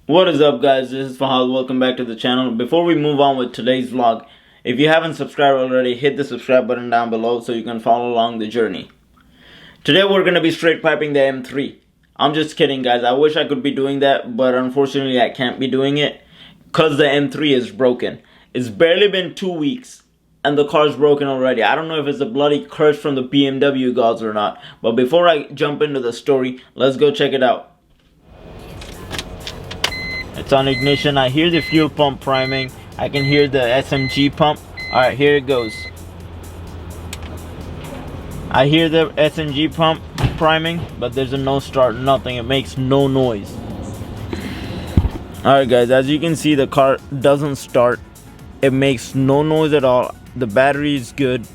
What is up, guys? This is Fahad. Welcome back to the channel. Before we move on with today's vlog, if you haven't subscribed already, hit the subscribe button down below so you can follow along the journey. Today we're going to be straight piping the M3. I'm just kidding, guys. I wish I could be doing that, but unfortunately I can't be doing it because the M3 is broken. It's barely been 2 weeks and the car's broken already. I don't know if it's a bloody curse from the BMW gods or not, but before I jump into the story, let's go check it out. It's on ignition. I hear the fuel pump priming. I can hear the SMG pump. Alright, here it goes. I hear the SMG pump priming, but there's a no start, nothing. It makes no noise. Alright guys, as you can see, the car doesn't start. It makes no noise at all. The battery is good,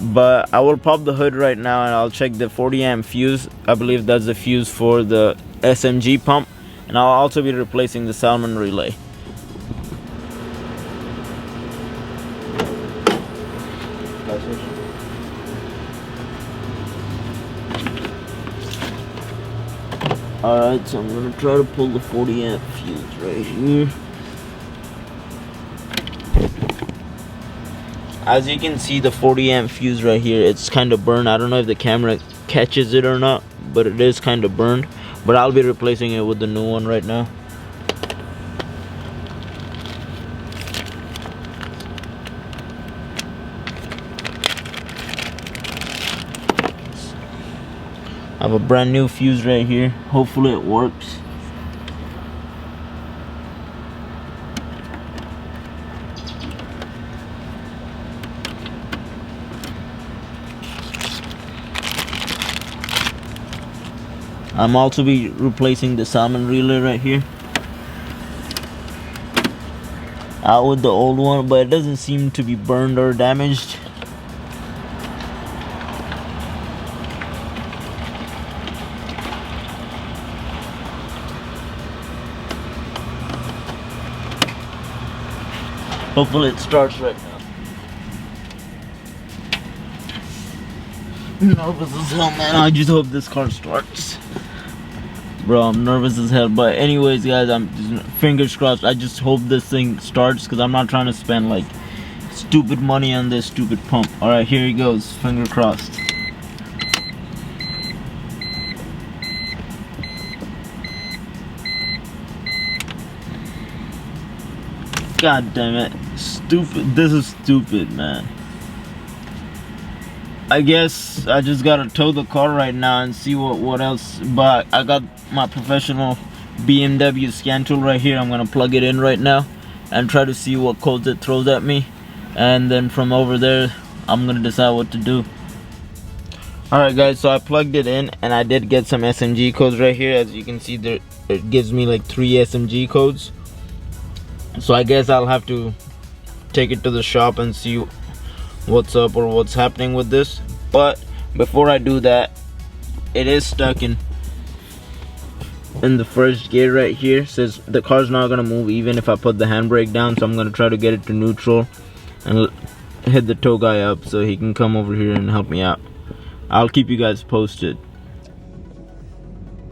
but I will pop the hood right now and I'll check the 40 amp fuse. I believe that's the fuse for the SMG pump. And I'll also be replacing the Salmon relay. Alright, so I'm going to try to pull the 40 amp fuse right here. As you can see, the 40 amp fuse right here, it's kind of burned. I don't know if the camera catches it or not, but it is kind of burned. But I'll be replacing it with the new one right now. I have a brand new fuse right here. Hopefully it works. I'm also be replacing the Salmon relay right here. Out with the old one, but it doesn't seem to be burned or damaged. Hopefully it starts right now. Nervous as hell, man. I just hope this car starts. Bro, I'm nervous as hell. But anyways, guys, I'm just, fingers crossed. I just hope this thing starts because I'm not trying to spend like stupid money on this stupid pump. Alright, here he goes. Finger crossed. God damn it. Stupid. This is stupid, man. I guess I just gotta tow the car right now and see what else. But I got my professional BMW scan tool right here. I'm gonna plug it in right now and try to see what codes it throws at me, and then from over there I'm gonna decide what to do. Alright guys, so I plugged it in and I did get some SMG codes right here. As you can see, there it gives me like 3 SMG codes. So I guess I'll have to take it to the shop and see what's up or what's happening with this. But before I do that, it is stuck in the first gear right here. It says the car's not gonna move even if I put the handbrake down, so I'm gonna try to get it to neutral and hit the tow guy up so he can come over here and help me out. I'll keep you guys posted.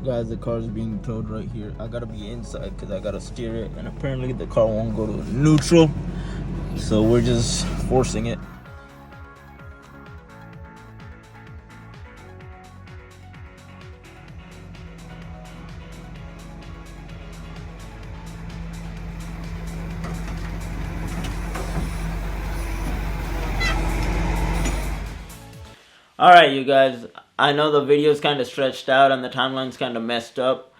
Guys, the car's being towed right here. I gotta be inside because I gotta steer it, and apparently the car won't go to neutral, so we're just forcing it. Alright, you guys, I know the video's kind of stretched out and the timeline's kind of messed up.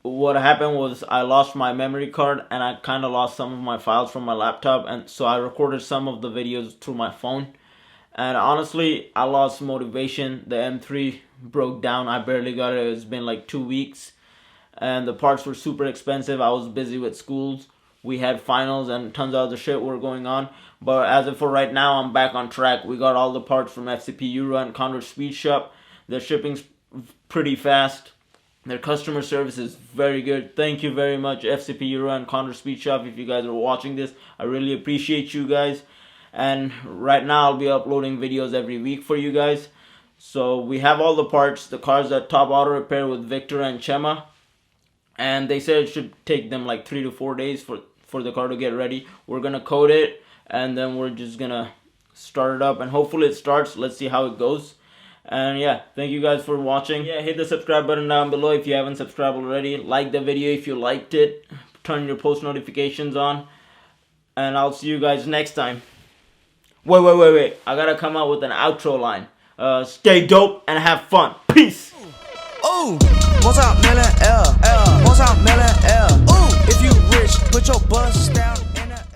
What happened was I lost my memory card and I kind of lost some of my files from my laptop, and so I recorded some of the videos through my phone. And honestly, I lost motivation. The M3 broke down. I barely got it. It's been like 2 weeks. And the parts were super expensive. I was busy with schools. We had finals and tons of other shit were going on. But as of for right now, I'm back on track. We got all the parts from FCP Euro and Conrad Speed Shop. Their shipping's pretty fast. Their customer service is very good. Thank you very much, FCP Euro and Conrad Speed Shop. If you guys are watching this, I really appreciate you guys. And right now, I'll be uploading videos every week for you guys. So we have all the parts. The car's at Top Auto Repair with Victor and Chema. and they said it should take them like 3 to 4 days for the car to get ready. We're gonna code it, and then we're just gonna start it up, and hopefully it starts. Let's see how it goes. And yeah, thank you guys for watching. Yeah, hit the subscribe button down below if you haven't subscribed already. Like the video if you liked it. Turn your post notifications on, and I'll see you guys next time. Wait, I gotta come out with an outro line. Stay dope and have fun. Peace. Ooh, what's up, million L? What's up, million L? Ooh, if you rich, put your bust down.